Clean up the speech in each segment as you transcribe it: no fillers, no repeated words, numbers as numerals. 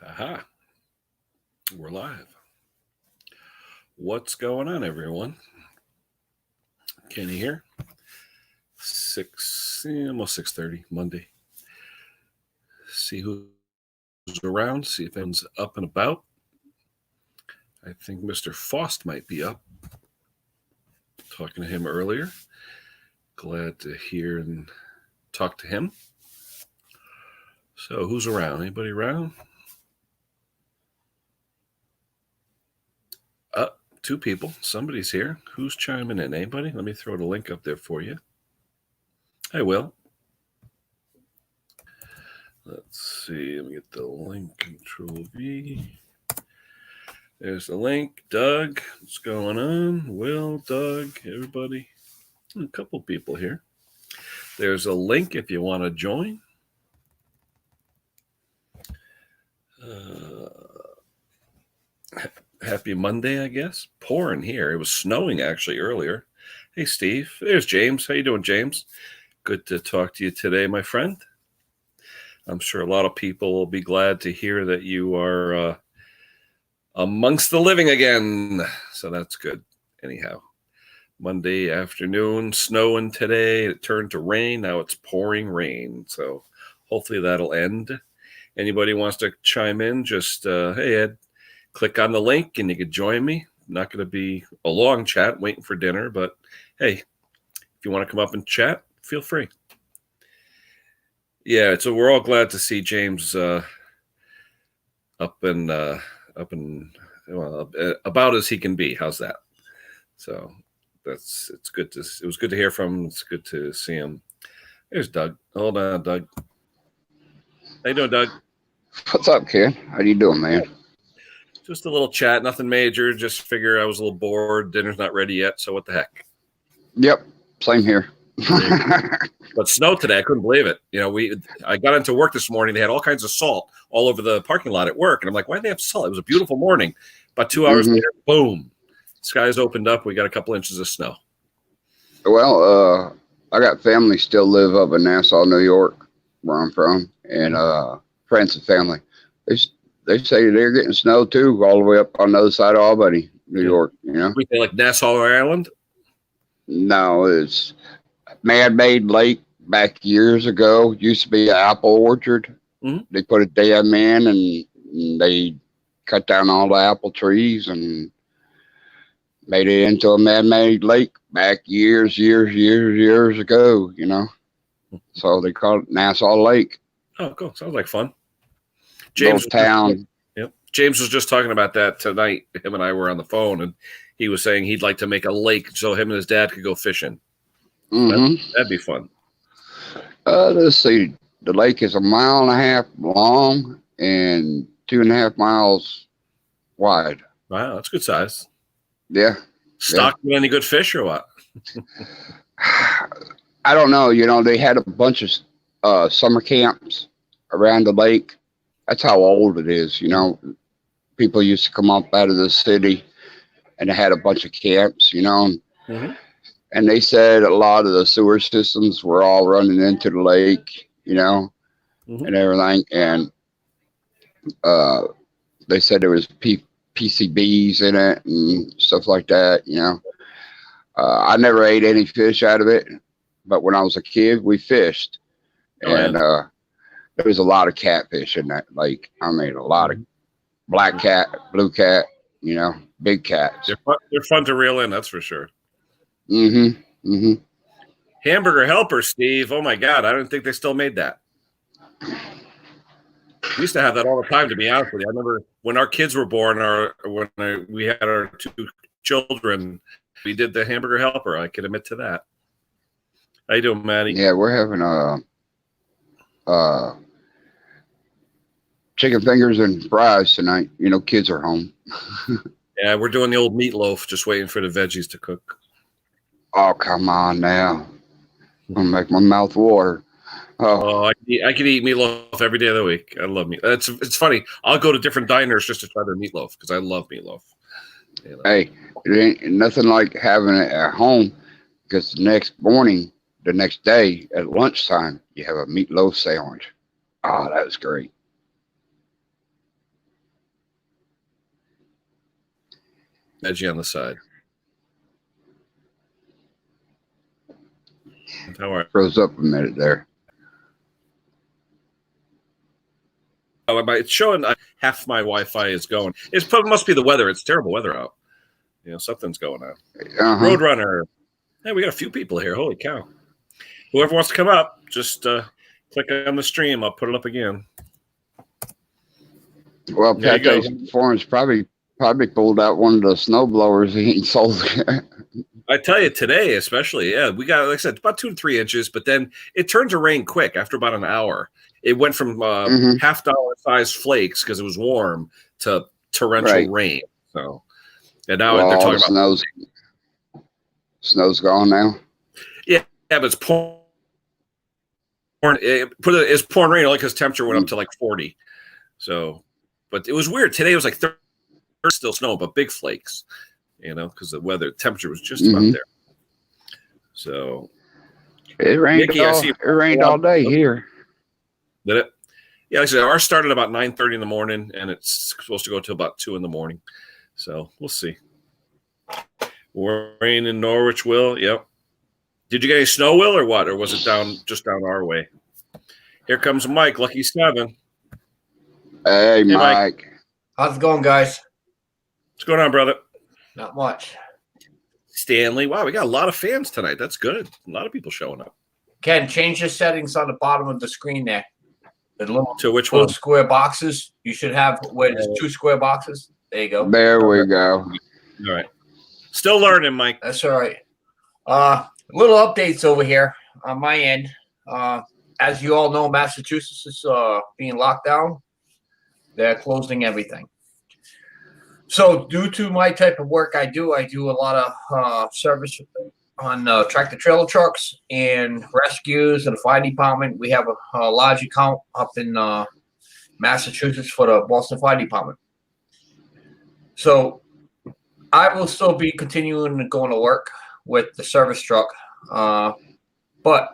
Aha, we're live. What's going on, everyone? Can you hear? Almost 6:30 Monday. See who's around. See if anyone's up and about. I think Mr. Faust might be up. Talking to him earlier. Glad to hear and talk to him. So who's around? Anybody around? Two people. Somebody's here. Who's chiming in? Anybody? Let me throw the link up there for you. I will. Let's see. Let me get the link. Control V. There's the link. Doug, what's going on? Will, Doug, everybody. A couple people here. There's a link if you want to join. Happy Monday, I guess. Pouring here. It was snowing actually earlier. Hey, Steve. There's James. How you doing, James? Good to talk to you today, my friend. I'm sure a lot of people will be glad to hear that you are amongst the living again. So that's good. Anyhow, Monday afternoon, snowing today. It turned to rain. Now it's pouring rain. So hopefully that'll end. Anybody wants to chime in, just, hey, Ed, click on the link and you can join me. Not going to be a long chat waiting for dinner, but hey, if you want to come up and chat, feel free. Yeah, so we're all glad to see James up and well, about as he can be. How's that? So it's good to. It was good to hear from him. It's good to see him. There's Doug. Hold on, Doug. How you doing, Doug? What's up, kid? How you doing, man? Just a little chat, nothing major. Just figure I was a little bored. Dinner's not ready yet, so what the heck? Yep, same here. But snow today, I couldn't believe it. You know, I got into work this morning. They had all kinds of salt all over the parking lot at work, and I'm like, why do they have salt? It was a beautiful morning. About 2 hours later, boom, skies opened up. We got a couple inches of snow. Well, I got family still live up in Nassau, New York, where I'm from, and friends and family. They say they're getting snow too, all the way up on the other side of Albany, New York. You know, we say like Nassau Island. No, it's man-made lake back years ago. Used to be an apple orchard. Mm-hmm. They put a dam in and they cut down all the apple trees and made it into a man-made lake back years ago, you know. So they call it Nassau Lake. Oh, cool. Sounds like fun. James town. Yep. James was just talking about that tonight. Him and I were on the phone, and he was saying he'd like to make a lake so him and his dad could go fishing. That'd be fun. Let's see. The lake is 1.5 miles long and 2.5 miles wide. Wow, that's good size. Yeah. Stocked with any good fish or what? I don't know. You know, they had a bunch of summer camps around the lake. That's how old it is. You know, people used to come up out of the city and they had a bunch of camps, you know. Mm-hmm. And they said a lot of the sewer systems were all running into the lake, you know, and everything. And they said there was PCBs in it and stuff like that, you know. I never ate any fish out of it, but when I was a kid, we fished. And there was a lot of catfish in that lake. I mean, a lot of black cat, blue cat, you know, big cats. They're fun to reel in, that's for sure. Hamburger Helper, Steve. Oh my God, I don't think they still made that. We used to have that all the time, to be honest with you. I remember when our kids were born, we had our 2 children, we did the Hamburger Helper. I can admit to that. How you doing, Maddie? Yeah, we're having chicken fingers and fries tonight. You know, kids are home. Yeah, we're doing the old meatloaf, just waiting for the veggies to cook. Oh, come on now. I'm going to make my mouth water. I could eat meatloaf every day of the week. I love meat. It's funny. I'll go to different diners just to try their meatloaf because I love meatloaf. You know? Hey, it ain't nothing like having it at home because the next day at lunchtime, you have a meatloaf sandwich. Oh, that was great. Edgy on the side. How are you? Froze up a minute there. Oh, it's showing half my Wi-Fi is going. It must be the weather. It's terrible weather out. Something's going on. Uh-huh. Roadrunner. Hey, we got a few people here. Holy cow. Whoever wants to come up, just click on the stream. I'll put it up again. Well, Pate's Performance probably pulled out one of the snow blowers he sold. I tell you, today especially, yeah, we got, like I said, about 2 to 3 inches, but then it turned to rain quick after about an hour. It went from $50 size flakes because it was warm to torrential rain. So, and now they're talking about snow's gone now. Yeah, but it's pouring. It's pouring rain only because temperature went up to like 40. So, but it was weird. Today it was like 30, still snow, but big flakes. Because the temperature was just about there. So it rained. Nikki, it rained all day here. Did it? Yeah, like I said, ours started about 9:30 in the morning, and it's supposed to go to about 2 in the morning. So we'll see. Rain in Norwich, Will. Yep. Did you get any snow, Will, or what? Or was it just down our way? Here comes Mike, Lucky 7. Hey, Mike. How's it going, guys? What's going on, brother? Not much. Stanley. Wow, we got a lot of fans tonight. That's good. A lot of people showing up. Ken, change your settings on the bottom of the screen there. The little, to which one? Square boxes. You should have where there's 2 square boxes. There you go. There we go. All right. Still learning, Mike. That's all right. Little updates over here on my end. As you all know, Massachusetts is being locked down. They're closing everything. So due to my type of work I do a lot of service on tractor trailer trucks and rescues and the fire department. We have a large account up in Massachusetts for the Boston Fire Department. So I will still be continuing going to work with the service truck. But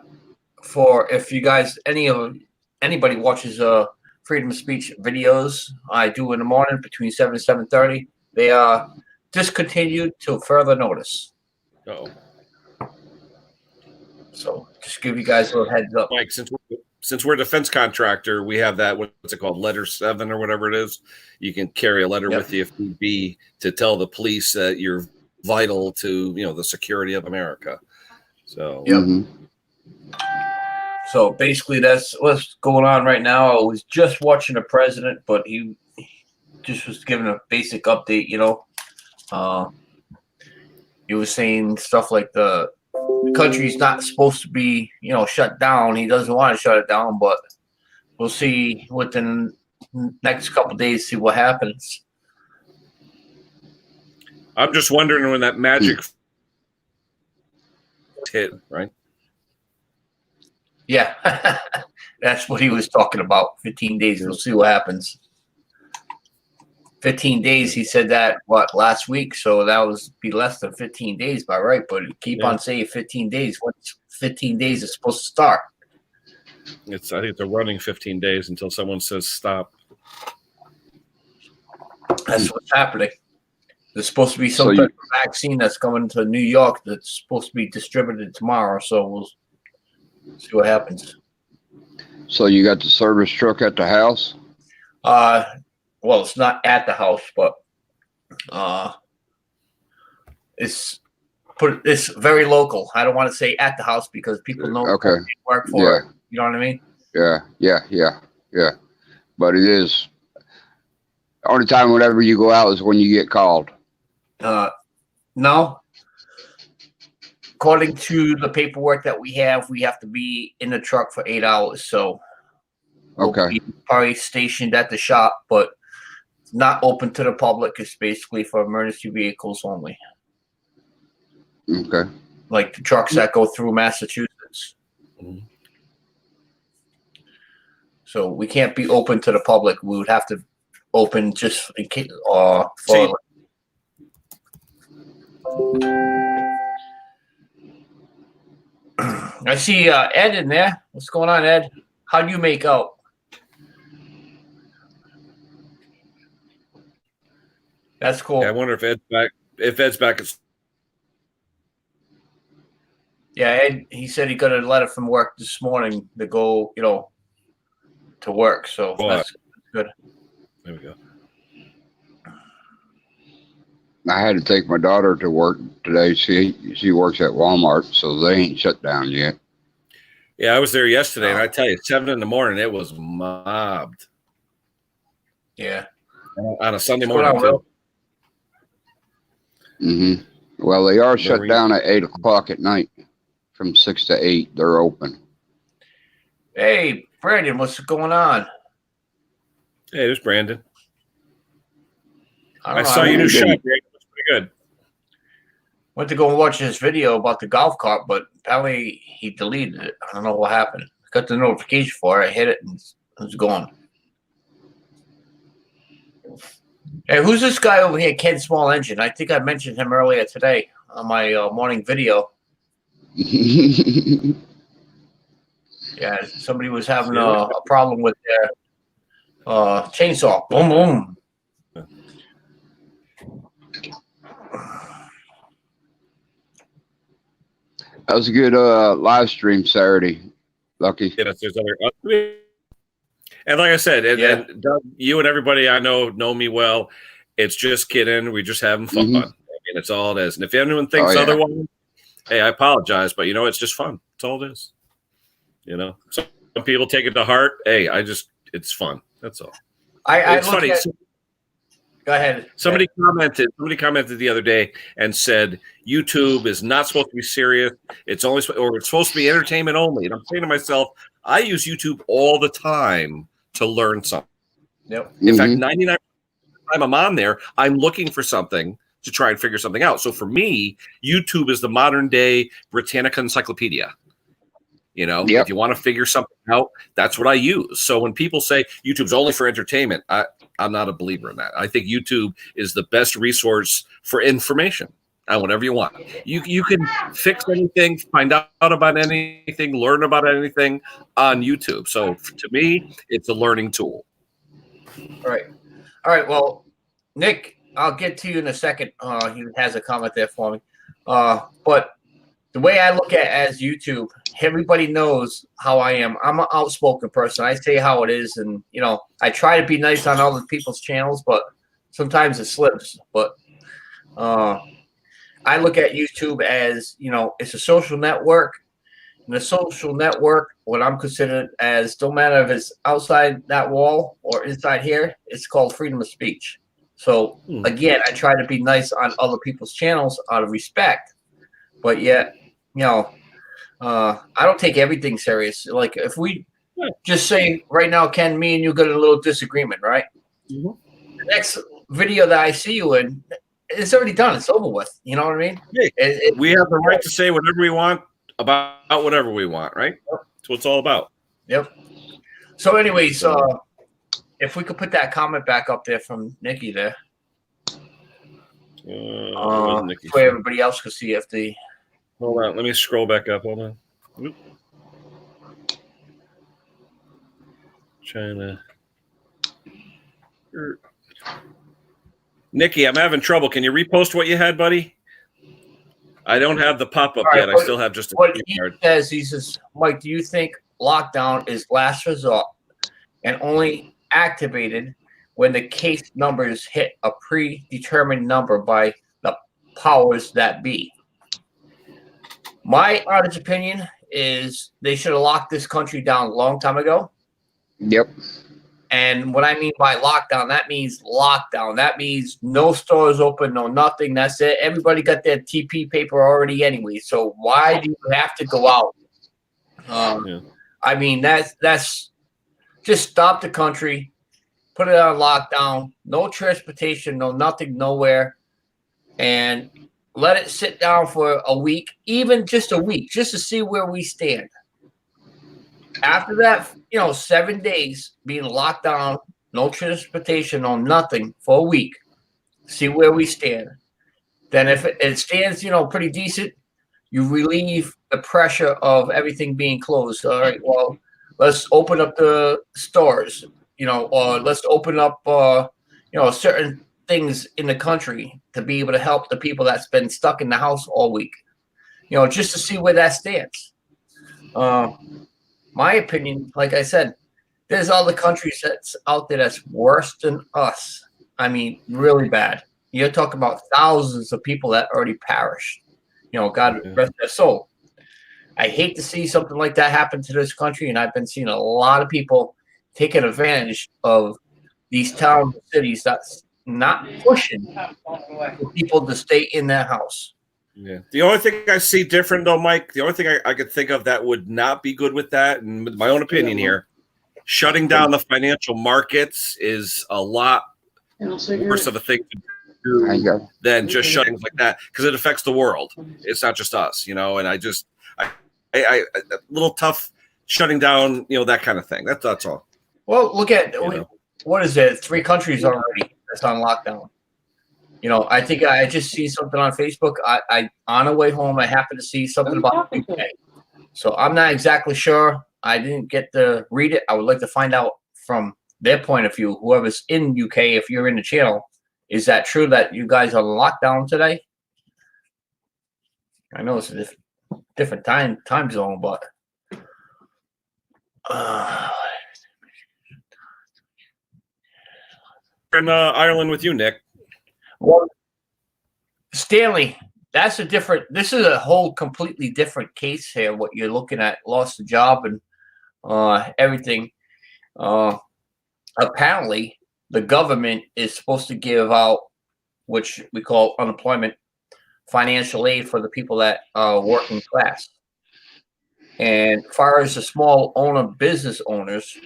if you guys, anybody watches freedom of speech videos I do in the morning between 7 and 7:30, they are discontinued till further notice. Uh-oh. So just give you guys a little heads up. Mike, since we're a defense contractor, we have that, what's it called, letter 7 or whatever it is. You can carry a letter with you if need be to tell the police that you're vital to the security of America. So So basically that's what's going on right now. I was just watching the president, but he just was giving a basic update, he was saying stuff like the country's not supposed to be, shut down. He doesn't want to shut it down, but we'll see within the next couple of days, see what happens. I'm just wondering when that magic hit, right? Yeah, that's what he was talking about. 15 days. We'll see what happens. 15 days. He said that last week, so that was be less than 15 days by right. But keep on saying 15 days. What's 15 days is supposed to start? I think they're running 15 days until someone says stop. That's what's happening. There's supposed to be some type of vaccine that's coming to New York that's supposed to be distributed tomorrow. So we'll see what happens. So you got the service truck at the house? Well, it's not at the house, but it's very local. I don't want to say at the house because people know they work for it. You know what I mean? Yeah. But it is only time whenever you go out is when you get called. No. According to the paperwork that we have to be in the truck for 8 hours. So we'll be probably stationed at the shop, but not open to the public. It's basically for emergency vehicles only. Okay. Like the trucks that go through Massachusetts. Mm-hmm. So we can't be open to the public. We would have to open just in case. I see Ed in there. What's going on, Ed? How do you make out? That's cool. Yeah, I wonder if Ed's back. if Ed's back, it's Yeah, Ed, he said he got a letter from work this morning to go, to work. So that's good. there we go. I had to take my daughter to work today. She works at Walmart, so they ain't shut down yet. Yeah, I was there yesterday, and I tell you, 7 a.m, it was mobbed. Yeah. On a Sunday What's going morning, on, too. Mm-hmm. Well, they are shut Marie. down at 8 o'clock at night. From 6 to 8, they're open. Hey, Brandon, what's going on? Hey, there's Brandon. I I don't know. saw I your new went- shot, Brandon. It's pretty good. went to go and watch his video about the golf cart, but apparently he deleted it. I don't know what happened. Got the notification for it. I hit it and it was gone. Hey, who's this guy over here, Ken Small Engine? I think I mentioned him earlier today on my morning video. Yeah, somebody was having a problem with their chainsaw. Boom, boom. That was a good live stream Saturday, Lucky. Yes, there's other. And like I said, and Doug, you and everybody I know me well. It's just kidding. We're just having fun. Mhm. I mean, it's all it is. And if anyone thinks yeah. otherwise, hey, I apologize, but it's just fun. That's all it is. Some people take it to heart. Hey, it's fun. That's all. It's funny. Go ahead. Somebody commented the other day and said YouTube is not supposed to be serious. It's supposed to be entertainment only. And I'm saying to myself, I use YouTube all the time to learn something. Yep. In fact, 99% of the time I'm on there, I'm looking for something to try and figure something out. So for me, YouTube is the modern day Britannica encyclopedia. If you want to figure something out, that's what I use. So when people say YouTube's only for entertainment, I'm not a believer in that. I think YouTube is the best resource for information on whatever you want. You can fix anything, find out about anything, learn about anything on YouTube. So to me, it's a learning tool. All right. Well, Nick, I'll get to you in a second. He has a comment there for me. But the way I look at it as YouTube, everybody knows how I am. I'm an outspoken person. I say how it is, and I try to be nice on other people's channels, but sometimes it slips. But I look at YouTube as it's a social network, and a social network, what I'm considered as, don't matter if it's outside that wall or inside here, it's called freedom of speech. So again, I try to be nice on other people's channels out of respect, but yet, I don't take everything serious. Like if we just say right now, Ken, me and you got a little disagreement, right? Mm-hmm. The next video that I see you in, it's already done. It's over with. You know what I mean? Hey, we have the right to say whatever we want about whatever we want, right? That's what it's all about. Yep. So anyways, if we could put that comment back up there from Nikki there. So everybody else could see if the... Hold on, let me scroll back up. Hold on. Oop. China. Nikki, I'm having trouble. Can you repost what you had, buddy? I don't have the pop-up yet. I still have just a what he card. he says, Mike, do you think lockdown is last resort and only activated when the case numbers hit a predetermined number by the powers that be? My honest opinion is they should have locked this country down a long time ago. Yep. And what I mean by lockdown, that means lockdown. That means no stores open, no nothing. That's it. Everybody got their TP paper already anyway. So why do you have to go out? I mean, that's just stop the country, put it on lockdown, no transportation, no nothing, nowhere, and let it sit down for a week, even just a week, just to see where we stand. After that, 7 days being locked down, no transportation, no nothing for a week, see where we stand. Then if it stands, pretty decent, you relieve the pressure of everything being closed. All right, well, let's open up the stores, or let's open up, certain things in the country to be able to help the people that's been stuck in the house all week. Just to see where that stands. My opinion, like I said, there's other countries that's out there that's worse than us. I mean, really bad. You're talking about thousands of people that already perished. God rest their soul. I hate to see something like that happen to this country, and I've been seeing a lot of people taking advantage of these towns and cities that's not pushing for people to stay in their house. Yeah. The only thing I see different, though, Mike, the only thing I could think of that would not be good with that, and with my own opinion here, shutting down the financial markets is a lot worse of a thing to do than just shutting like that, because it affects the world. It's not just us, and I a little tough shutting down, that kind of thing. That's all. Well, look at what is it? 3 countries already that's on lockdown. I think I just see something on Facebook. I on the way home, I happened to see something about the UK. So I'm not exactly sure. I didn't get to read it. I would like to find out from their point of view. Whoever's in UK, if you're in the channel, is that true that you guys are on lockdown today? I know it's a different time zone, but in Ireland with you, Nick. Well, Stanley, this is a whole completely different case here. What you're looking at, lost the job and everything. Apparently, the government is supposed to give out, which we call unemployment, financial aid for the people that are working class. And as far as the small business owners,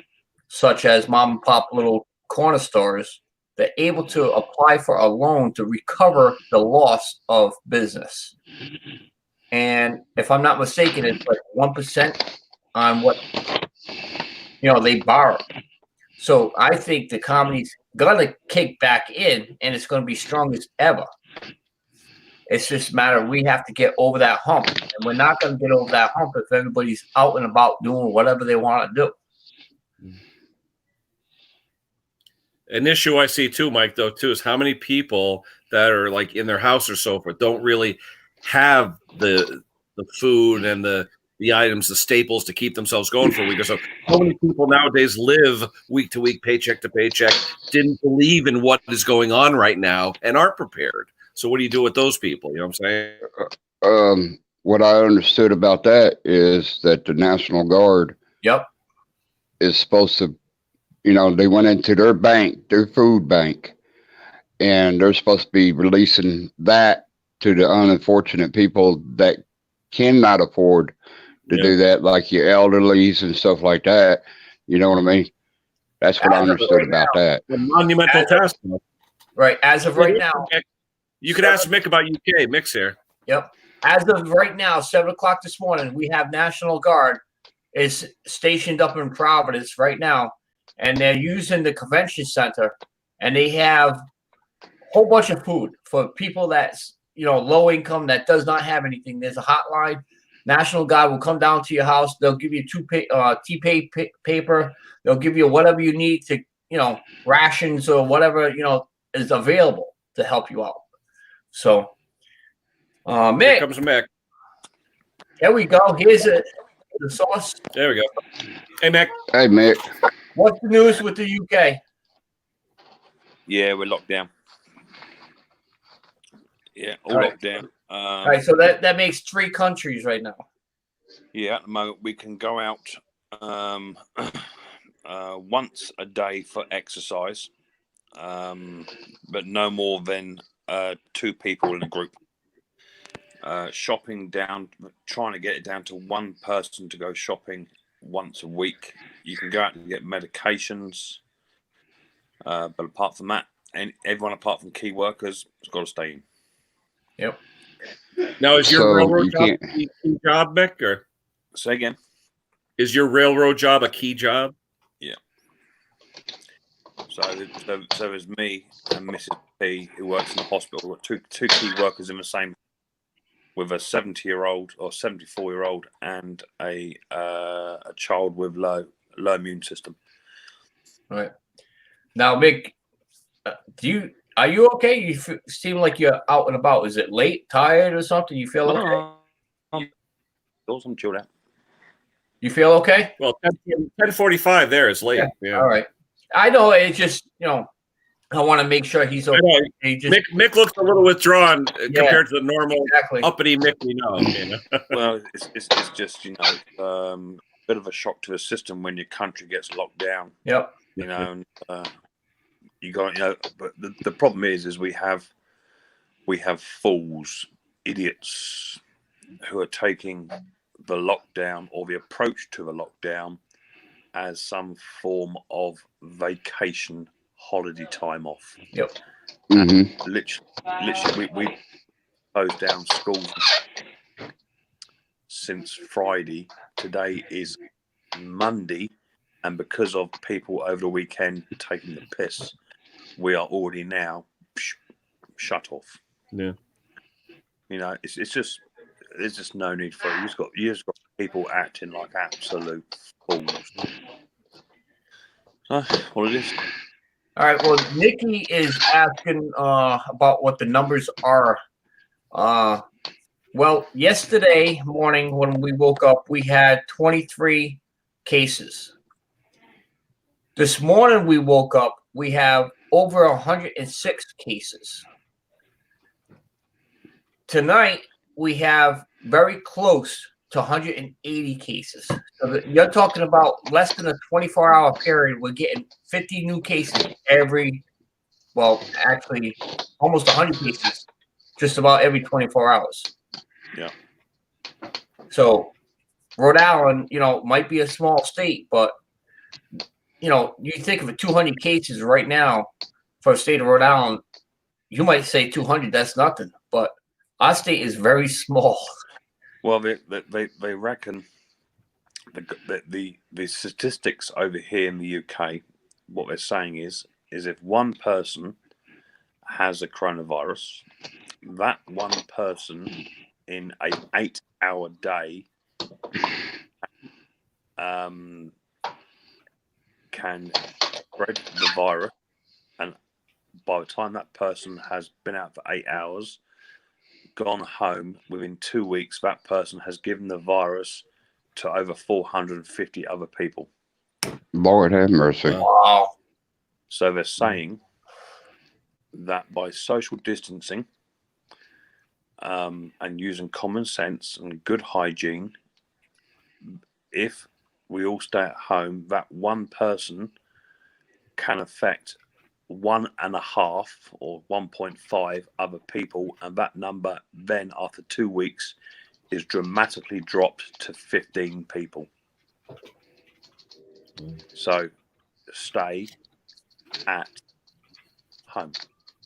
such as mom and pop little corner stores, they're able to apply for a loan to recover the loss of business. And if I'm not mistaken, it's like 1% on what they borrow. So I think the economy's gonna kick back in, and it's gonna be strong as ever. It's just a matter we have to get over that hump, and we're not gonna get over that hump if everybody's out and about doing whatever they want to do. An issue I see too, Mike, though, too, is how many people that are like in their house or so forth don't really have the food and the items, the staples to keep themselves going for a week or so. How many people nowadays live week to week, paycheck to paycheck, didn't believe in what is going on right now and aren't prepared. So what do you do with those people? You know what I'm saying? What I understood about that is that the National Guard is supposed to, they went into their bank, their food bank, and they're supposed to be releasing that to the unfortunate people that cannot afford to do that, like your elderlies and stuff like that. You know what I mean? That's what I understood about that. The monumental task. Right. As of right now. You could ask Mick about UK. Mick's here. Yep. As of right now, 7 o'clock this morning, we have National Guard is stationed up in Providence right now, and they're using the convention center, and they have a whole bunch of food for people that's low income that does not have anything. There's a hotline. National Guard will come down to your house. They'll give you paper. They'll give you whatever you need to, rations or whatever is available to help you out. So, Mick, here comes Mick. There we go. Here's the source. There we go. Hey, Mick. Hey, Mick. What's the news with the UK? Yeah, we're locked down. Yeah, all locked down. All right, so that makes 3 countries right now. Yeah, at the moment we can go out once a day for exercise, but no more than 2 people in a group. Shopping down, trying to get it down to 1 person to go shopping once a week. You can go out and get medications, but apart from that, and everyone apart from key workers has got to stay in. Yep. Now, is your railroad job a key job, Mick? Or say again? Is your railroad job a key job? Yeah. So there's me and Mrs. P, who works in the hospital. We've got two key workers in the same, with a 70-year-old or 74-year-old and a child with low immune system. Right. Now, Mick, Are you okay? You seem like you're out and about. Is it late, tired, or something? You feel okay? No, I'm chilled out. You feel okay? Well, 10:45 there is late. Yeah. All right. I know it's just I want to make sure he's I okay. know. He just, Mick looks a little withdrawn compared to the normal exactly. uppity Mick we know. Well, it's just a bit of a shock to the system when your country gets locked down. Yep. And you got but the problem is we have fools, idiots who are taking the lockdown or the approach to the lockdown as some form of vacation holiday time off. Yep. Mm-hmm. Literally, we closed down schools since Friday. Today is Monday, and because of people over the weekend taking the piss, we are already now shut off. Yeah. It's just there's just no need for it. You've just got people acting like absolute fools. What it is. All right. Well, Nikki is asking about what the numbers are. Well, yesterday morning when we woke up, we had 23 cases. This morning we woke up, we have over 106 cases. Tonight we have very close to 180 cases. So you're talking about less than a 24-hour period. We're getting 50 new cases actually almost 100 cases just about every 24 hours. Yeah. So Rhode Island, might be a small state, but you think of it, 200 cases right now for the state of Rhode Island, you might say 200, that's nothing, but our state is very small. Well, they reckon the statistics over here in the UK, what they're saying is if one person has a coronavirus, that one person in an 8-hour day can spread the virus, and by the time that person has been out for 8 hours, gone home, within 2 weeks, that person has given the virus to over 450 other people. Lord have mercy. Wow. So they're saying that by social distancing and using common sense and good hygiene, if we all stay at home, that one person can affect 1.5 or 1.5 other people, and that number then after 2 weeks is dramatically dropped to 15 people. So stay at home.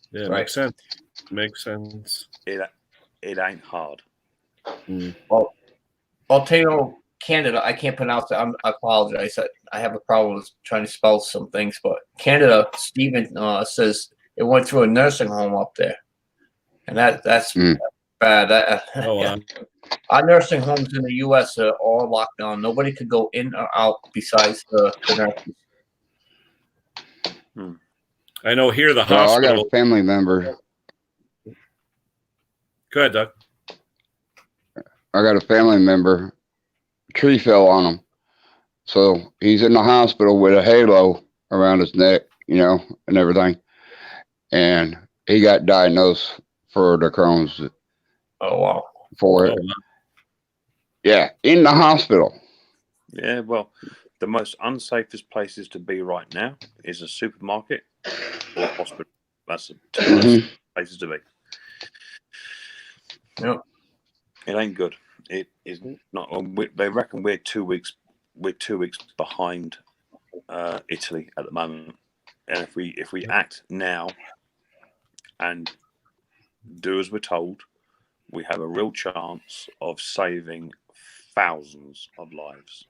Yeah, Right. makes sense. Makes sense. It ain't hard. Well, Ontario, Canada, I can't pronounce it. I apologize. I have a problem with trying to spell some things, but Canada, Stephen says it went through a nursing home up there, and that's bad. Our nursing homes in the U.S. are all locked down. Nobody could go in or out besides the nurses. I know here the Well, I hospital. got a family member. Go ahead, Doug. I got a family member. Tree fell on him, so he's in the hospital with a halo around his neck, and everything. And he got diagnosed for the Crohn's. Oh wow! For it, yeah, in the hospital. Yeah, well, the most unsafest places to be right now is a supermarket or hospital. That's the two worst places to be. Yep. It ain't good. It is not. They reckon we're 2 weeks. We're 2 weeks behind Italy at the moment, and if we act now and do as we're told, we have a real chance of saving thousands of lives.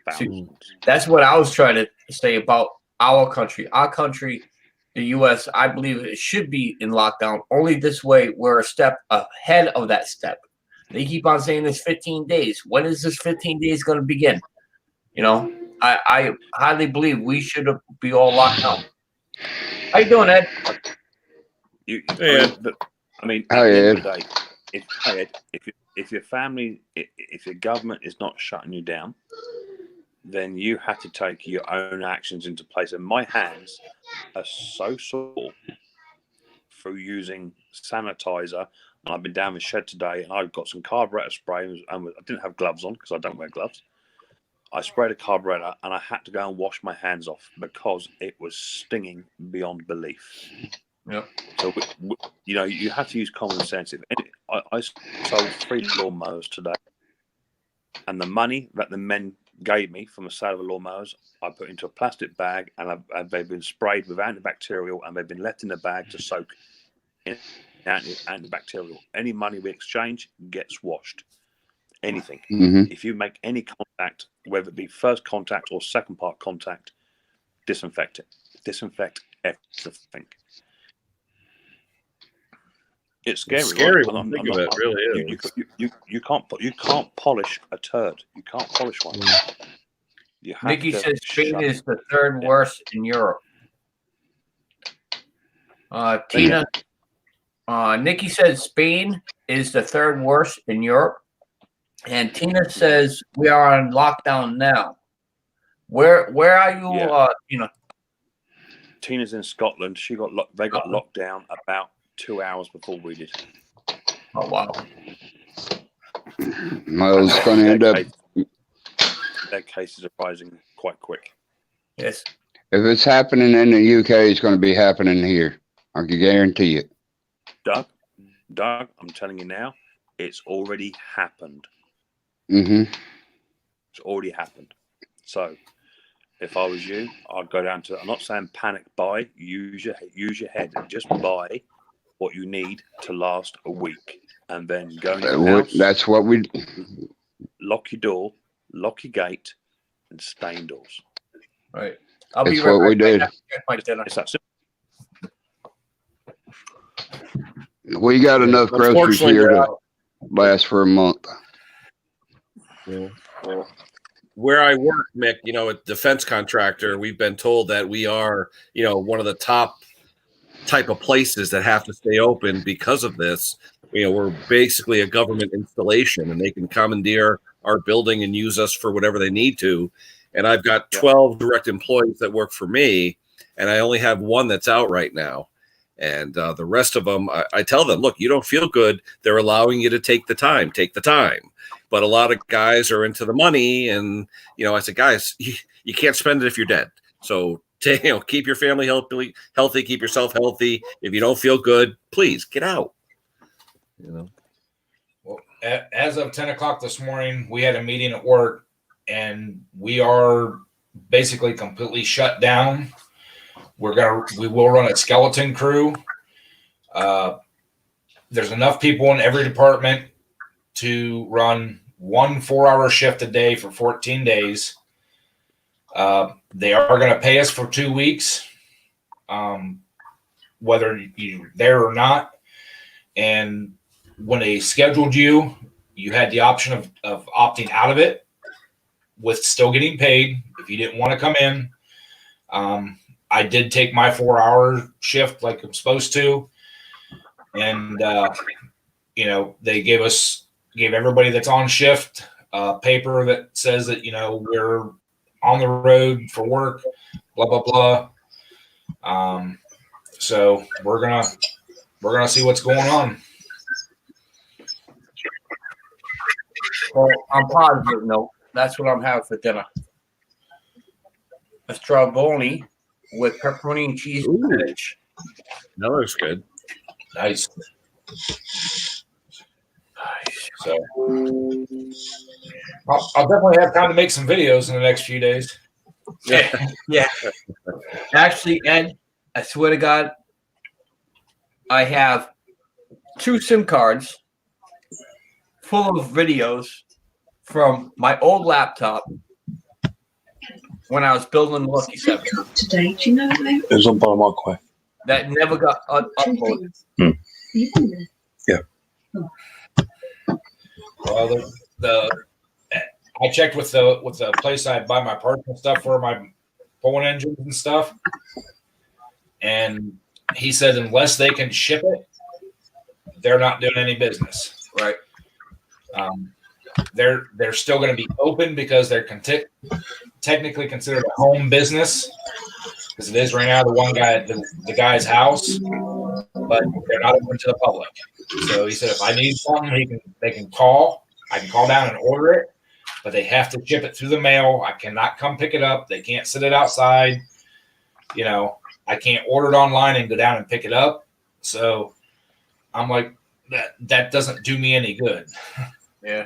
Thousands. That's what I was trying to say about our country. Our country, the U.S., I believe it should be in lockdown. Only this way we're a step ahead of that step. They keep on saying this 15 days. When is this 15 days going to begin? I highly believe we should be all locked down. How you doing, Ed? I mean, Hi, at the end Ed. of the day, if your family, if your government is not shutting you down, then you have to take your own actions into place. And my hands are so sore through using sanitizer. And I've been down the shed today, and I've got some carburetor spray, and I didn't have gloves on because I don't wear gloves. I sprayed a carburetor, and I had to go and wash my hands off because it was stinging beyond belief. Yep. So, you have to use common sense. I sold 3 lawnmowers today, and the money that the men gave me from the sale of the lawnmowers, I put into a plastic bag, and they've been sprayed with antibacterial, and they've been left in the bag to soak in antibacterial. Any money we exchange gets washed. Anything. Mm-hmm. If you make any contact, whether it be first contact or second part contact, disinfect it. Disinfect everything. It's scary. It's scary right? when you think of it. Really is. You can't polish a turd. You can't polish one. You have Nikki to says Spain shut- is the third worst in Europe. Tina, Nikki says Spain is the third worst in Europe, and Tina says we are on lockdown now. Where are you? Yeah. Tina. Tina's in Scotland. They got locked down about 2 hours before we did. Oh wow. Well, it's going to end up. Their cases are rising quite quick. Yes. If it's happening in the UK, it's going to be happening here. I can guarantee it. Doug, I'm telling you now, it's already happened. Mm-hmm. It's already happened. So, if I was you, I'd go down to. I'm not saying panic buy. Use your head and just buy what you need to last a week, and then go in your house. That's what we. Lock your door, lock your gate, and stay indoors. Right. I'll It's be right what we back. did. I have to get my dinner. It's that simple. We got enough groceries Unfortunately, here we're to last for a month. Yeah. Where I work, Mick, a defense contractor, we've been told that we are, one of the top type of places that have to stay open because of this. We're basically a government installation, and they can commandeer our building and use us for whatever they need to. And I've got 12 direct employees that work for me, and I only have one that's out right now. And the rest of them, I tell them, look, you don't feel good. They're allowing you to take the time. But a lot of guys are into the money. And, I said, guys, you can't spend it if you're dead. So, keep your family healthy, keep yourself healthy. If you don't feel good, please get out. Well, as of 10 o'clock this morning, we had a meeting at work, and we are basically completely shut down. We will run a skeleton crew. There's enough people in every department to run 1 4-hour shift a day for 14 days. They are going to pay us for 2 weeks, whether you're there or not. And when they scheduled you, you had the option of opting out of it with still getting paid if you didn't want to come in. I did take my 4-hour shift like I'm supposed to. And, they gave everybody that's on shift a paper that says that, we're on the road for work, blah, blah, blah. So we're going to see what's going on. Well, on positive note, that's what I'm having for dinner. A strawboni with pepperoni and cheese spinach. That looks good. Nice. So I'll definitely have time to make some videos in the next few days. Yeah. Actually, Ed, I swear to God, I have 2 SIM cards full of videos from my old laptop when I was building Lucky 7 Today, do you know It was on by the microwave. that never got uploaded. Yeah. Well, I checked with the place I buy my parts and stuff for my pulling engines and stuff, and he said unless they can ship it, they're not doing any business. Right. They're still going to be open because they're technically considered a home business, because it is right now the guy's house, but they're not open to the public. So he said if I need something, they can call. I can call down and order it, but they have to ship it through the mail. I cannot come pick it up. They can't sit it outside. You know, I can't order it online and go down and pick it up. So I'm like, that doesn't do me any good. Yeah.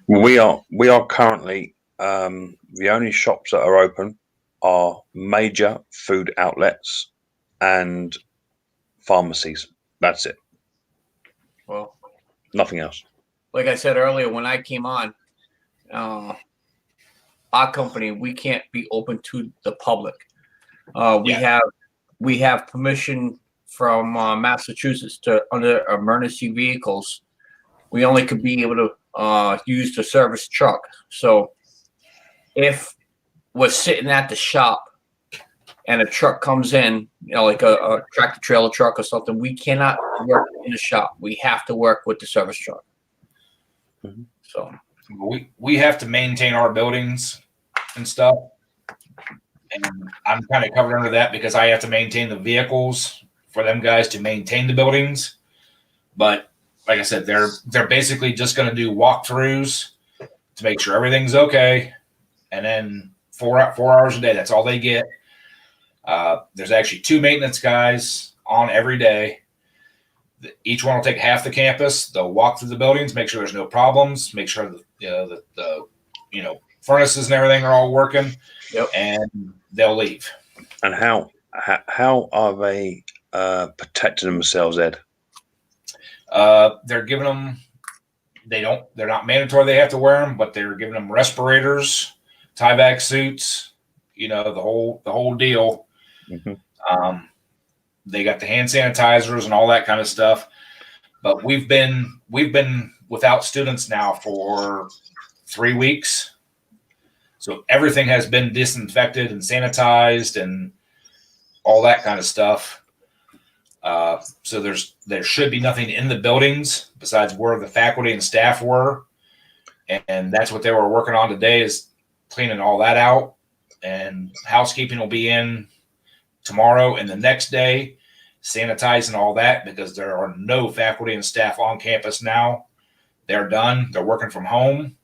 We are currently the only shops that are open are major food outlets and pharmacies. That's it. Well, Nothing else. like I said earlier, when I came on, our company, we can't be open to the public. We have permission from Massachusetts to, under emergency vehicles, we only could be able to use the service truck. So if we're sitting at the shop and a truck comes in, you know, like a tractor trailer truck or something, we cannot work in the shop. We have to work with the service truck. Mhm. So We have to maintain our buildings and stuff. And I'm kind of covered under that because I have to maintain the vehicles for them guys to maintain the buildings. But like I said, they're basically just going to do walkthroughs to make sure everything's okay. And then 4 hours a day, that's all they get. There's actually 2 maintenance guys on every day. Each one will take half the campus. They'll walk through the buildings, make sure there's no problems, make sure the furnaces and everything are all working. Yep. And they'll leave. And how are they protecting themselves, Ed? They're giving them. They're not mandatory. They have to wear them, but they're giving them respirators, Tyvek suits. You know, the whole deal. Mm-hmm. They got the hand sanitizers and all that kind of stuff. But we've been without students now for 3 weeks. So everything has been disinfected and sanitized and all that kind of stuff. So there should be nothing in the buildings besides where the faculty and staff were. And that's what they were working on today, is cleaning all that out. And housekeeping will be in tomorrow and the next day, sanitizing all that, because there are no faculty and staff on campus now. They're done. They're working from home.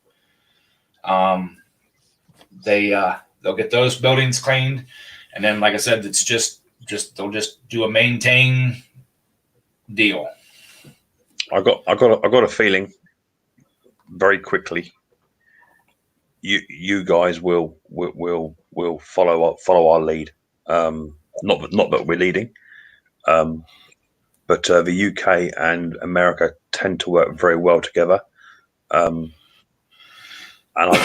They'll get those buildings cleaned, and then, like I said, it's just they'll just do a maintain deal. I got a feeling very quickly you guys will follow our lead. Not that we're leading, but the UK and America tend to work very well together. And I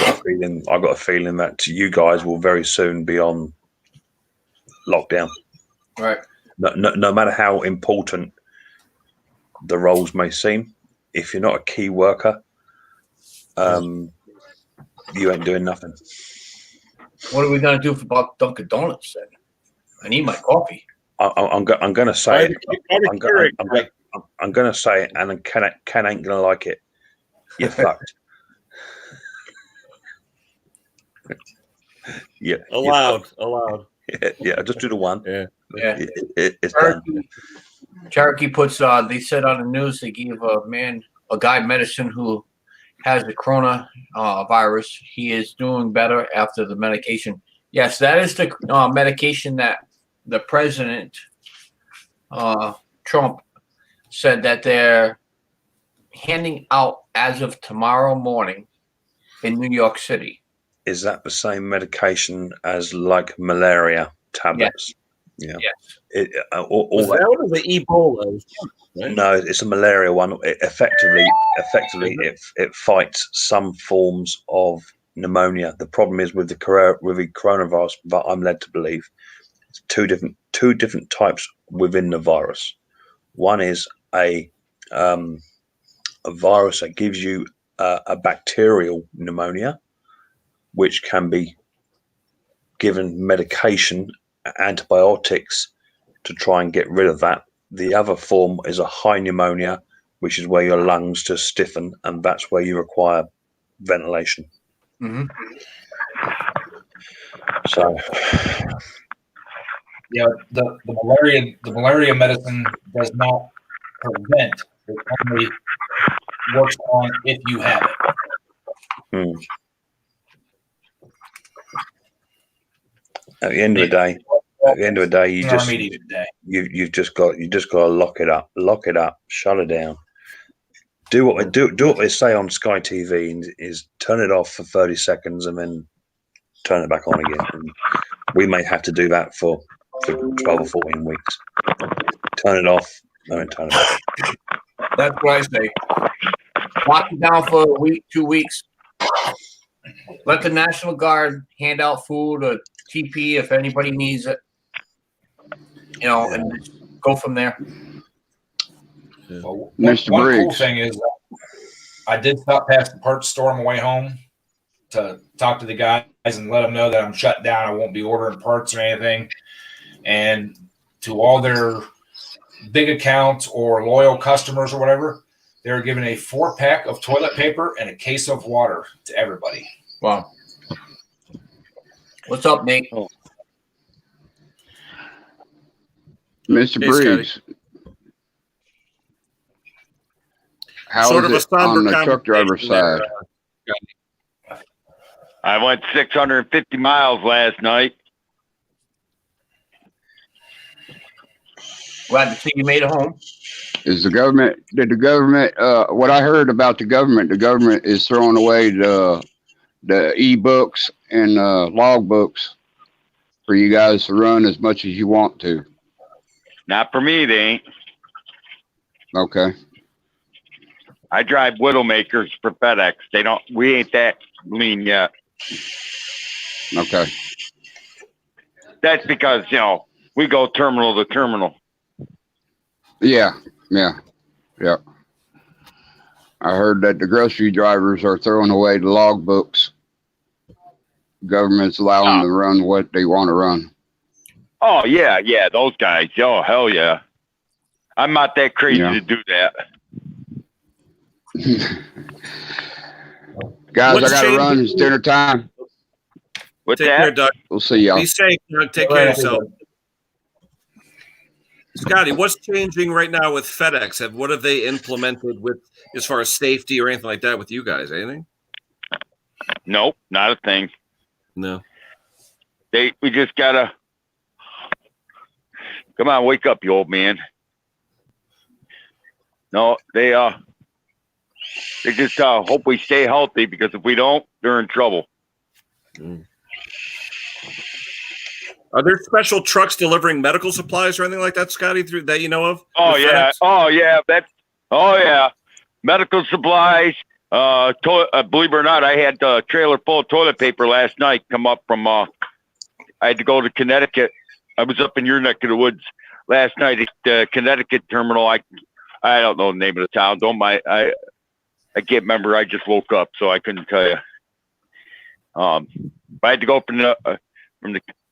got a feeling that you guys will very soon be on lockdown. right. No matter how important the roles may seem, if you're not a key worker, you ain't doing nothing. What are we gonna do about Dunkin' Donuts then? I need my coffee. I'm going to say it. I'm going to say it, and Ken ain't going to like it. You're fucked. Yeah. Allowed. Yeah. Just do the one. Yeah. Yeah. It's done. Cherokee puts. They said on the news they gave a guy medicine who has the corona virus. He is doing better after the medication. Yes, that is the medication that the president, Trump, said that they're handing out as of tomorrow morning in New York City. Is that the same medication as like malaria tablets? Yes. Yeah. Yes. Was that one of the Ebola? Right? No, it's a malaria one. Effectively, it fights some forms of pneumonia. The problem is with the coronavirus, but I'm led to believe it's two different types within the virus. One is a virus that gives you a bacterial pneumonia, which can be given medication, antibiotics to try and get rid of that. The other form is a high pneumonia, which is where your lungs just stiffen, and that's where you require ventilation. Mhm. So, Yeah, the malaria medicine does not prevent. It only works on if you have it. At the end of the day, In our meeting today. you've just got to lock it up, shut it down. Do what they say on Sky TV is turn it off for 30 seconds and then turn it back on again. And we may have to do that for 12 or 14 weeks. Turn it off, don't turn it back. That's what I say. Lock it down for a week, 2 weeks. Let the National Guard hand out food or TP if anybody needs it. And just go from there. Well, Mr. one cool Briggs. thing is I did stop past the parts store on my way home to talk to the guys and let them know that I'm shut down. I won't be ordering parts or anything. And to all their big accounts or loyal customers or whatever, they're giving a 4-pack of toilet paper and a case of water to everybody. Wow. What's up, Nate? Mr. Hey, Briggs. How Sort is of a it somber on the truck driver conversation there, side? I went 650 miles last night. Glad to see you made it home. Did the government, what I heard about the government is throwing away the e-books and log books for you guys to run as much as you want to. Not for me, they ain't. Okay. I drive Widowmakers for FedEx. We ain't that lean yet. Okay. That's because, we go terminal to terminal. Yeah. I heard that the grocery drivers are throwing away the log books. Government's allowing them to run what they want to run. Oh, yeah, those guys. Oh, hell yeah. I'm not that crazy to do that. Guys, What's I gotta changed? run. It's dinner time. What's Take care, that? Doug. We'll see y'all. Be safe, Doug. Take care of yourself. Scotty, what's changing right now with FedEx? What have they implemented with as far as safety or anything like that with you guys? Anything? Nope, not a thing. No. We just gotta come on, wake up, you old man. No, they just hope we stay healthy, because if we don't, they're in trouble. Are there special trucks delivering medical supplies or anything like that, Scotty, that you know of? Oh with yeah, FedEx? medical supplies. Believe it or not, I had a trailer full of toilet paper last night come up from. I had to go to Connecticut. I was up in your neck of the woods last night at the Connecticut terminal. I don't know the name of the town. Don't mind. I can't remember. I just woke up, so I couldn't tell you. I had to go from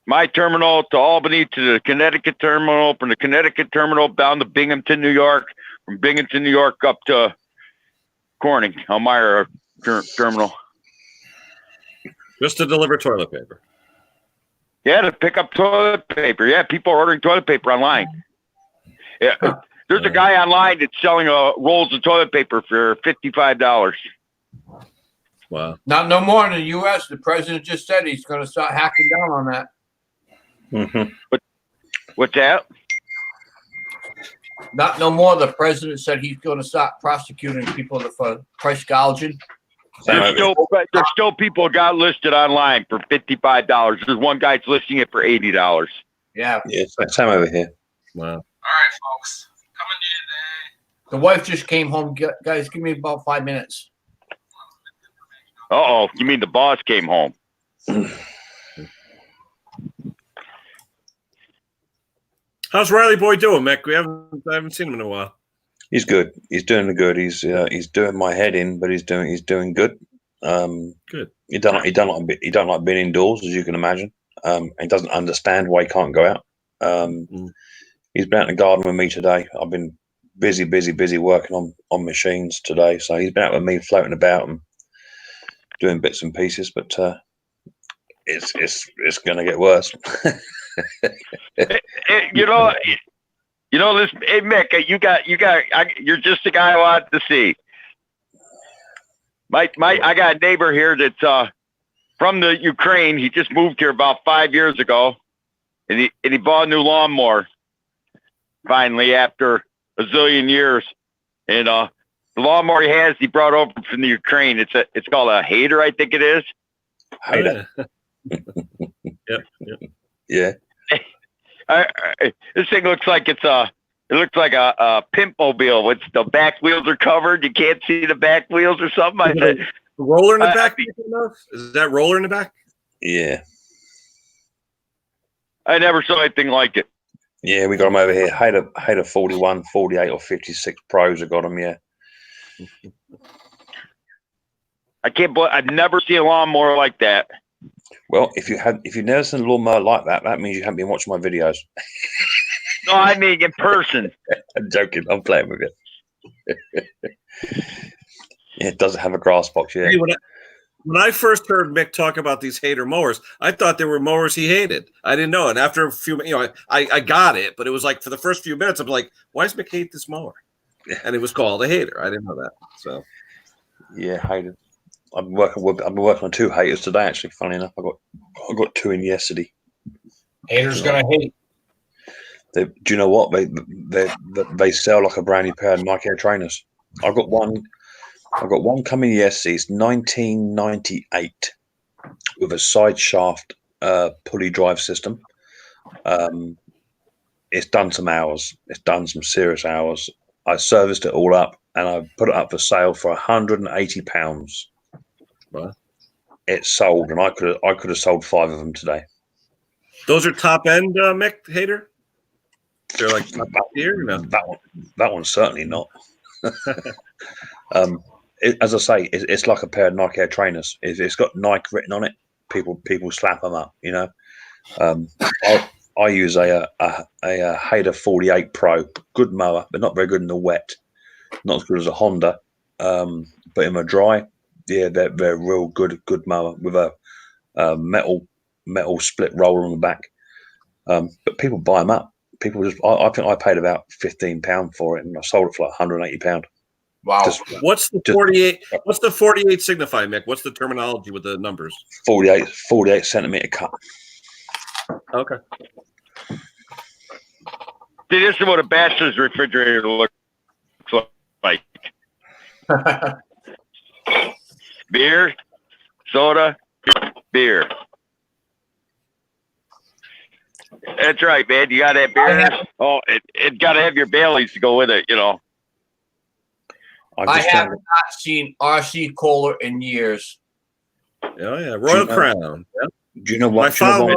my terminal to Albany to the Connecticut terminal, from the Connecticut terminal down to Binghamton, New York, from Binghamton, New York up to Corning, Elmira terminal. Just to deliver toilet paper. Yeah, to pick up toilet paper. Yeah, people are ordering toilet paper online. Yeah, there's a guy online that's selling rolls of toilet paper for $55. Wow. Not no more in the U.S. The president just said he's going to start hacking down on that. Mm-hmm. What's that? Not no more. The president said he's going to start prosecuting people for price gouging. There's still people got listed online for $55. There's one guy's listing it for $80. Yeah. It's same over here. Wow. All right, folks. Coming to you today. The wife just came home. Guys, give me about 5 minutes. Uh-oh. You mean the boss came home? How's Riley Boy doing, Mick? I haven't seen him in a while. He's good. He's doing good. He's doing my head in, but he's doing good. Good. He don't like being indoors, as you can imagine. He doesn't understand why he can't go out. He's been out in the garden with me today. I've been busy working on machines today. So he's been out with me, floating about and doing bits and pieces. But it's going to get worse. You know this. Hey, Mick, you're just the guy I want to see. I got a neighbor here that's from the Ukraine. He just moved here about 5 years ago, and he bought a new lawnmower finally after a zillion years. And the lawnmower he brought over from the Ukraine. It's called a Hater, I think it is. Hater. Yep. Yeah. This thing looks like it looks like a pimp mobile with the back wheels are covered. You can't see the back wheels or something. I said, roller in the back. Is that roller in the back? Yeah. I never saw anything like it. Yeah, we got them over here. Hater 41, 48, or 56 Pros. I got them. Yeah. I can't believe I've never seen a lawnmower like that. Well, if you've never seen a lawnmower like that, that means you haven't been watching my videos. No, I mean in person. I'm joking. I'm playing with it. Yeah, it doesn't have a grass box. Yeah. Hey, when I first heard Mick talk about these Hater mowers, I thought they were mowers he hated. I didn't know. And after a few, I got it, but it was like for the first few minutes, I'm like, why does Mick hate this mower? And it was called a Hater. I didn't know that. So, yeah, Hater. I've been working on 2 Haters today. Actually, funny enough, I got 2 in yesterday. Haters gonna hate. Do you know what they sell like a brand new pair of Nike Air trainers? I've got one coming yesterday. It's 1998 with a side shaft pulley drive system. It's done some hours. It's done some serious hours. I serviced it all up and I put it up for sale for £180. Wow. It sold, and I could have sold 5 of them today. those are top end, Mick Hater. They're like top tier. No? That one's certainly not. As I say, it's like a pair of Nike Air trainers. It's got Nike written on it. People slap them up. I use a Hader 48 Pro, good mower, but not very good in the wet. Not as good as a Honda, but in the dry, yeah, they're real good mower with a metal split roller on the back. But people buy them up. People just, I think I paid about £15 for it, and I sold it for like £180. Wow. What's the 48? What's the 48 signify, Mick? What's the terminology with the numbers? 48 centimeter cut. Okay. See, this is what a bachelor's refrigerator looks like. Beer, soda, beer. That's right, man. You got to have beer. It got to have your Baileys to go with it, I have not seen RC Cola in years. Oh yeah, Royal Crown. Yeah. Do you know what? Royal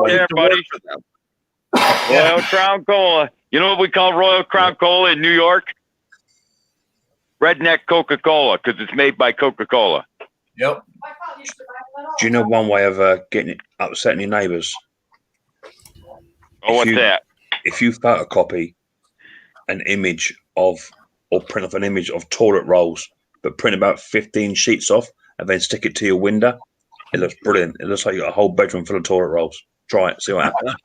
Crown Cola. You know what we call Royal Crown Cola in New York? Redneck Coca-Cola, because it's made by Coca-Cola. Yep. Do you know one way of upsetting your neighbours? Oh, what's that? If you photocopy an image of, or print off an image of toilet rolls, but print about 15 sheets off and then stick it to your window, it looks brilliant. It looks like you got a whole bedroom full of toilet rolls. Try it, see what happens.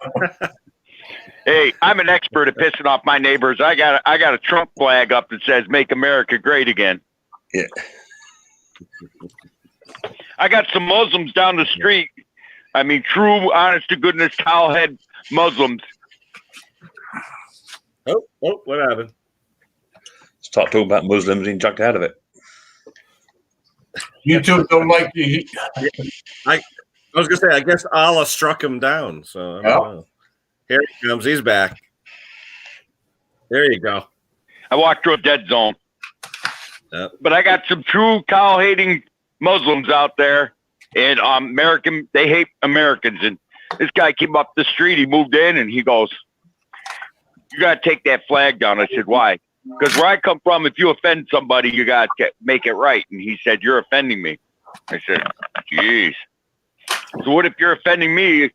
Hey, I'm an expert at pissing off my neighbors. I got a Trump flag up that says "Make America Great Again." Yeah. I got some Muslims down the street. I mean, true, honest to goodness, towelhead Muslims. Oh, what happened? Start talking about Muslims and jumped out of it. You two don't like the. I was gonna say, I guess Allah struck him down. So I don't know. Here he comes. He's back. There you go. I walked through a dead zone. Yep. But I got some true cow-hating Muslims out there, and they hate Americans. And this guy came up the street. He moved in, and he goes, "You got to take that flag down." I said, "Why?" Because where I come from, if you offend somebody, you got to make it right. And he said, "You're offending me." I said, "Geez. So what if you're offending me?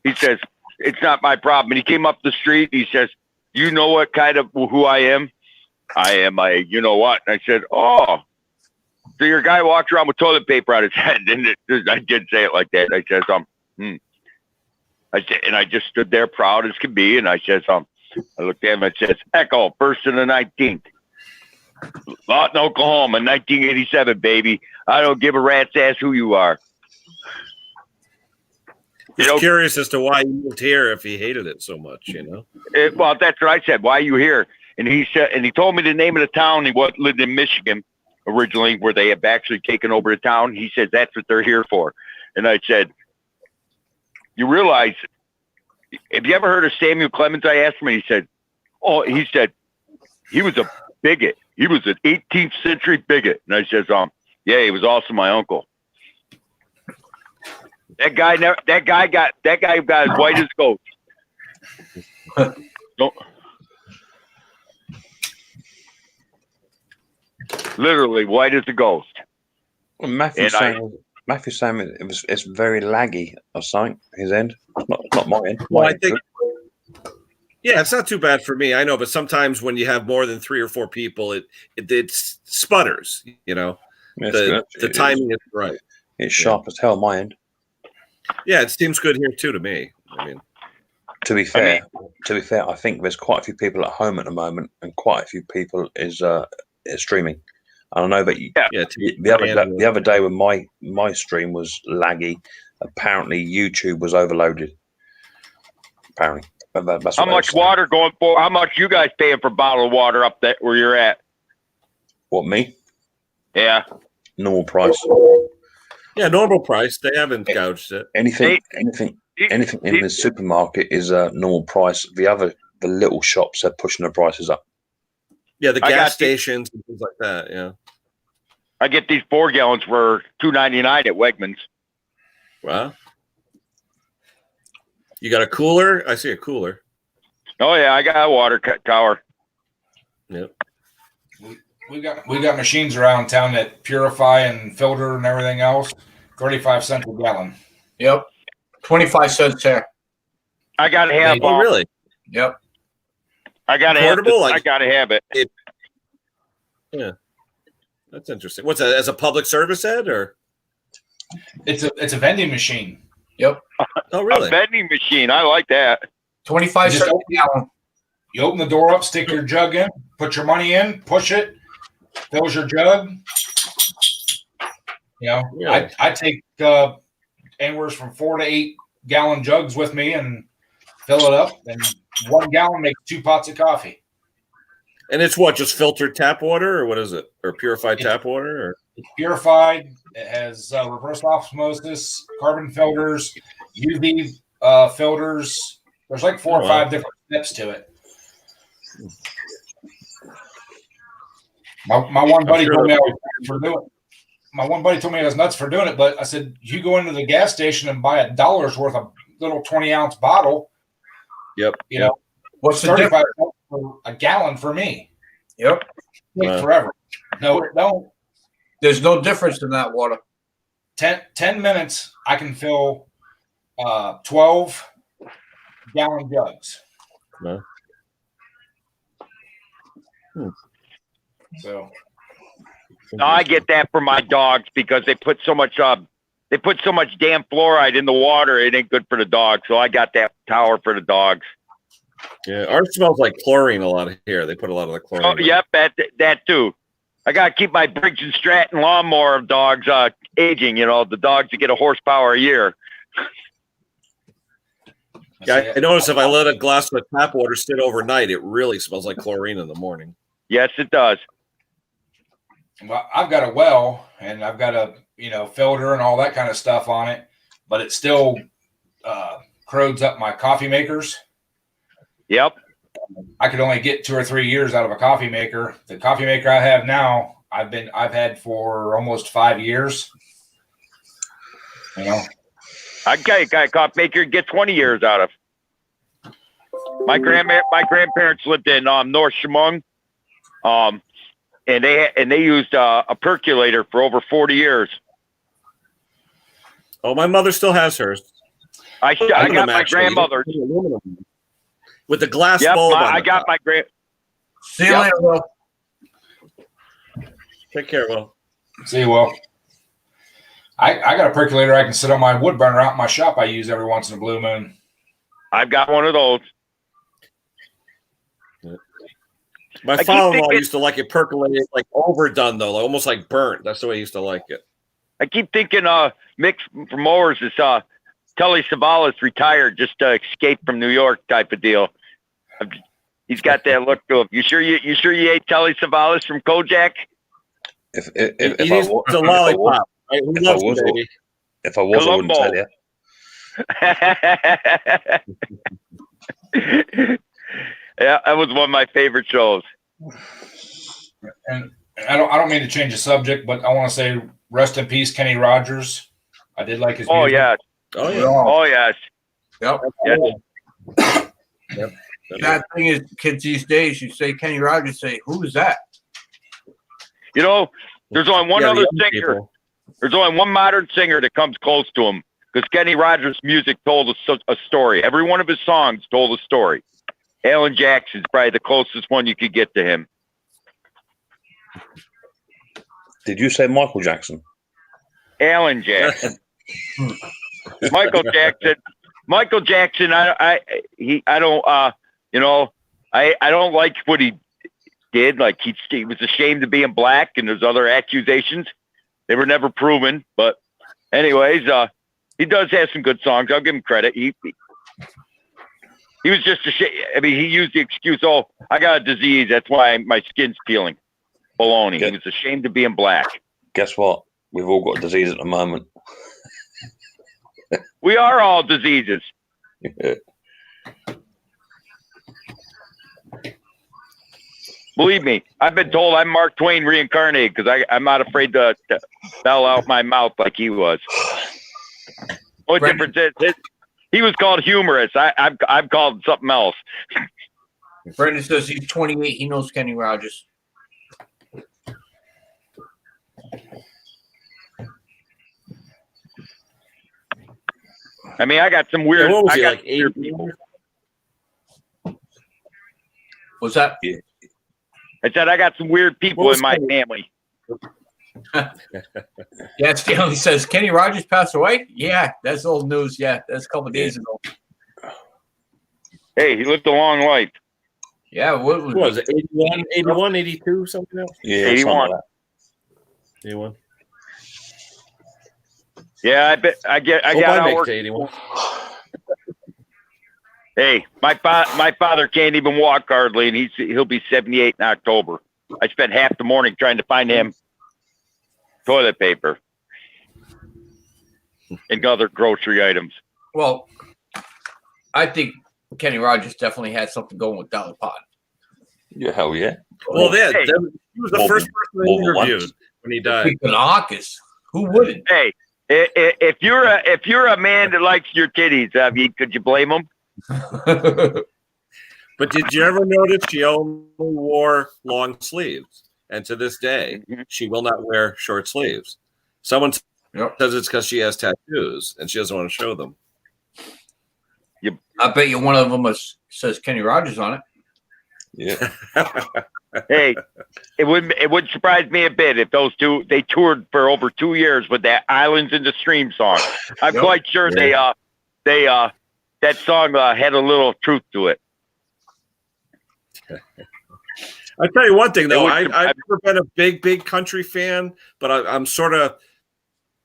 He says, It's not my problem. And he came up the street. He says, you know what kind of who I am? I am a, you know what? And I said, oh, so your guy walks around with toilet paper on his head. And I did say it like that. I said, I said, and I just stood there proud as could be. And I said, I looked at him and says, Echo, first and the 19th. Lawton, Oklahoma, 1987, baby. I don't give a rat's ass who you are. Just curious as to why he moved here if he hated it so much, you know? Well, that's what I said. Why are you here? And he said, and he told me the name of the town. He lived in Michigan originally, where they have actually taken over the town. He said, that's what they're here for. And I said, you realize, have you ever heard of Samuel Clemens? I asked him, and he said, he was a bigot. He was an 18th century bigot. And I said, yeah, he was also my uncle. That guy got as white as ghost. Literally white as a ghost. Well, Matthew's saying it's very laggy or something. His end, not my end. Well, I think, yeah, it's not too bad for me. I know, but sometimes when you have more than 3 or 4 people, it sputters. You know, the timing is right. It's sharp as hell. My end. Yeah, it seems good here too to me. I mean, to be fair, I think there's quite a few people at home at the moment, and quite a few people is streaming. I don't know, but the other day when my stream was laggy, apparently YouTube was overloaded. Apparently, that's how much water going for? How much you guys paying for bottled water up there where you're at? What, me? Yeah, normal price. Yeah, normal price. They haven't gouged it. Anything in the supermarket is a normal price. The little shops are pushing the prices up. Yeah, the gas stations and things like that. Yeah, I get these 4 gallons for $2.99 at Wegmans. Wow. You got a cooler? I see a cooler. Oh yeah, I got a water tower. Yep. We got machines around town that purify and filter and everything else. 35 cents a gallon. Yep. 25 cents there. I gotta have. Oh, really? Yep. I gotta portable. I gotta have it. Yeah, that's interesting. What's that? As a public service ad, or it's a vending machine. Yep. Oh, really? A vending machine. I like that. 25 cents a gallon. You open the door up, stick your jug in, put your money in, push it, fills your jug. You know, really? I take anywhere from 4 to 8 gallon jugs with me and fill it up, and 1 gallon makes 2 pots of coffee. And it's what, just filtered tap water, or what is it? Or purified tap water? Or? It's purified. It has reverse osmosis, carbon filters, UV filters. There's like 4 or 5 different steps to it. My one buddy told me I was nuts for doing it. My one buddy told me I was nuts for doing it, but I said, you go into the gas station and buy $1 worth of little 20-ounce bottle. Yep. You know, what's the 35 cents for a gallon for me? Yep. Take forever. No, it don't. There's no difference in that water. 10 minutes, I can fill 12 gallon jugs. No. So No, I get that for my dogs because they put so much damn fluoride in the water. It ain't good for the dogs. So I got that tower for the dogs. Yeah, ours smells like chlorine a lot here. They put a lot of the chlorine. Oh, yep, that too. I gotta keep my Briggs and Stratton lawnmower dogs aging. You know, the dogs that get a horsepower a year. Yeah, I noticed if I let a glass of tap water sit overnight, it really smells like chlorine in the morning. Yes, it does. Well, I've got a well and I've got a filter and all that kind of stuff on it, but it still corrodes up my coffee makers. Yep. I could only get 2 or 3 years out of a coffee maker. The coffee maker I have now, I've had for almost 5 years. You know, I got a coffee maker to get 20 years out of. My grandparents lived in North Chemung, and they used a percolator for over 40 years. Oh, my mother still has hers. I got my grandmother. With the glass Yep, bulb on I the got top. my grand. See you Yep. later, Will. Take care, Will. See you, Will. I got a percolator I can sit on my wood burner out in my shop I use every once in a blue moon. I've got one of those. My I keep father-in-law thinking- used to like it percolated, like overdone though, like almost like burnt. That's the way he used to like it. I keep thinking Mick from Mowers is Telly Savalas retired just to escape from New York type of deal. He's got that look to him. You sure you ate Telly Savalas from Kojak? He If needs a lollipop. Right? Who if loves I was, you, baby? I wouldn't tell you. Yeah, that was one of my favorite shows. And I don't mean to change the subject, but I want to say rest in peace, Kenny Rogers. I did like his Oh music. yeah. Oh yeah. Oh yes. Yep. Yes. That thing is, kids these days, you say Kenny Rogers, say, who is that? You know, there's only one Yeah, the other young singer. people. There's only one modern singer that comes close to him because Kenny Rogers' music told a story. Every one of his songs told a story. Alan Jackson's probably the closest one you could get to him. Did you say Michael Jackson? Alan Jackson. Michael Jackson. I don't like what he did. Like he was ashamed of being black, and there's other accusations. They were never proven, but anyways, he does have some good songs. I'll give him credit. He was just ashamed. I mean, he used the excuse, "Oh, I got a disease. That's why my skin's peeling." Baloney. Yeah. He was ashamed of being black. Guess what? We've all got a disease at the moment. We are all diseases. Believe me, I've been told I'm Mark Twain reincarnated because I'm not afraid to spell out my mouth like he was. Only Brendan. difference is he was called humorous. I'm called something else. Brendan says he's 28. He knows Kenny Rogers. I mean, I got some Yeah, weird. what was I he, got like 80? What's that? I said I got some weird people What was in my Kenny? family. Yeah, Stanley says Kenny Rogers passed away. Yeah, that's old news. Yeah, that's a couple days ago. Hey, he lived a long life. Yeah, what What was it? 81, 82, something else? Yeah, 81. something like 81. Yeah, I bet I got I out make work. to 81. Hey, my father can't even walk hardly, and he'll be 78 in October. I spent half the morning trying to find him toilet paper and other grocery items. Well, I think Kenny Rogers definitely had something going with Dolly Parton. that. Yeah, hell yeah. Well, Hey. he was the More first than- person more they than once. interviewed when he died. Big Banakis. Who wouldn't? Hey, if you're a man that likes your titties, could you blame him? But did you ever notice she only wore long sleeves? And to this day, she will not wear short sleeves. Someone Yep. says it's because she has tattoos and she doesn't want to show them. I bet you one of them says Kenny Rogers on it. Yeah. Hey, it would surprise me a bit if those two they toured for over 2 years with that "Islands in the Stream" song. I'm Yep. quite sure they that song had a little truth to it. I tell you one thing though, would- I've never been a big country fan, but I'm sort of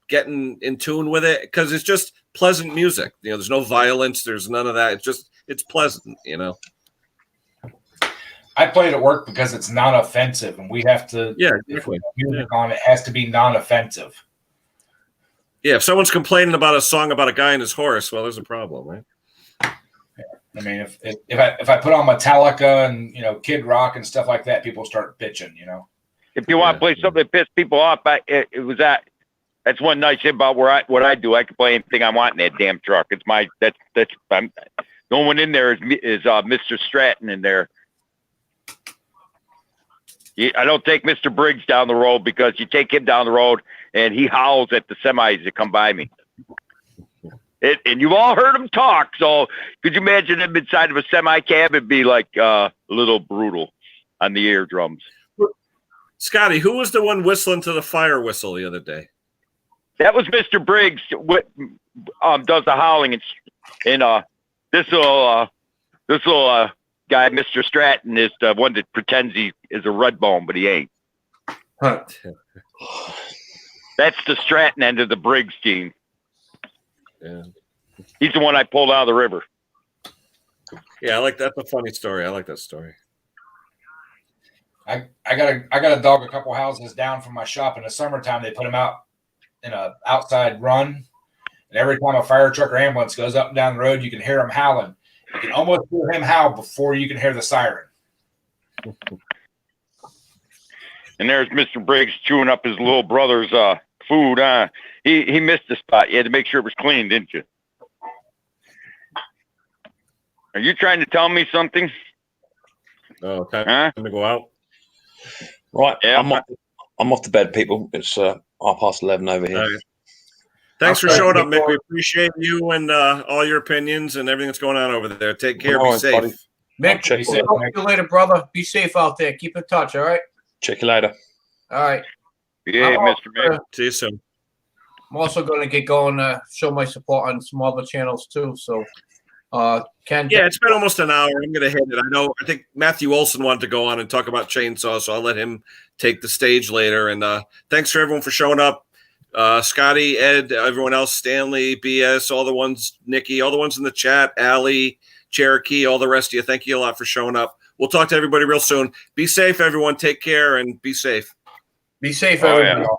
getting in tune with it because it's just pleasant music. You know, there's no violence, there's none of that. It's pleasant. You know. I play it at work because it's non-offensive, and we have to. Yeah, If exactly. we have music on, it has to be non-offensive. Yeah, if someone's complaining about a song about a guy and his horse, well, there's a problem, right? I mean, if I put on Metallica and Kid Rock and stuff like that, people start bitching. If you want to play something that piss people off, it was that. That's one nice thing about what I do. I can play anything I want in that damn truck. It's my no one in there is Mr. Stratton in there. I don't take Mr. Briggs down the road because you take him down the road and he howls at the semis that come by me. And you've all heard him talk. So could you imagine him inside of a semi-cab? It'd be like a little brutal on the eardrums. Scotty, who was the one whistling to the fire whistle the other day? That was Mr. Briggs. Does the howling, and this little guy, Mr. Stratton, is the one that pretends he is a red bone, but he ain't. Huh. That's the Stratton end of the Briggs team. Yeah. He's the one I pulled out of the river. Yeah, I like that's a funny story. I like that story. I got a dog a couple houses down from my shop. In the summertime, they put him out in a outside run, and every time a fire truck or ambulance goes up and down the road, you can hear him howling. You can almost hear him howl before you can hear the siren. And there's Mr. Briggs chewing up his little brother's food. He missed the spot. You had to make sure it was clean, didn't you? Are you trying to tell me something? Oh, time Huh? to go out. Right. Yeah. I'm off to bed, people. It's 11:30 over here. All right. Thanks for Okay. showing up, Mick. We appreciate you and all your opinions and everything that's going on over there. Take care. No Be worries, safe. buddy. I'll Mick, check we'll it. talk to you later, brother. Be safe out there. Keep in touch, all right? Check you later. All right. Yeah, I'm Mr. Mick. See you soon. I'm also going to get going to show my support on some other channels too. So, Ken, Yeah, it's been almost an hour. I'm going to hit it. I think Matthew Olson wanted to go on and talk about chainsaws, so I'll let him take the stage later. And thanks for everyone for showing up. Scotty, Ed, everyone else, Stanley, BS, all the ones, Nikki, all the ones in the chat, Allie, Cherokee, all the rest of you. Thank you a lot for showing up. We'll talk to everybody real soon. Be safe, everyone. Take care and be safe. be safe, Oh, yeah. everybody.